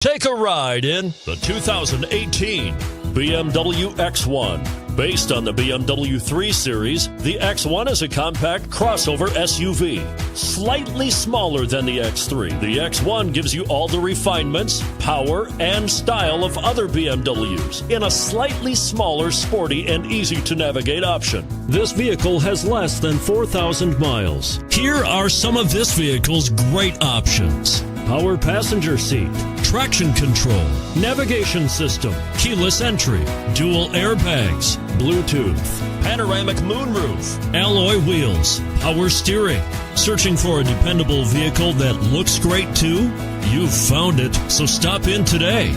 Take a ride in the 2018 BMW X1. Based on the BMW 3 Series, the X1 is a compact crossover SUV. Slightly smaller than the X3, the X1 gives you all the refinements, power, and style of other BMWs in a slightly smaller, sporty, and easy-to-navigate option. This vehicle has less than 4,000 miles. Here are some of this vehicle's great options: power passenger seat, traction control, navigation system, keyless entry, dual airbags, Bluetooth, panoramic moonroof, alloy wheels, power steering. Searching for a dependable vehicle that looks great too? You've found it, so stop in today.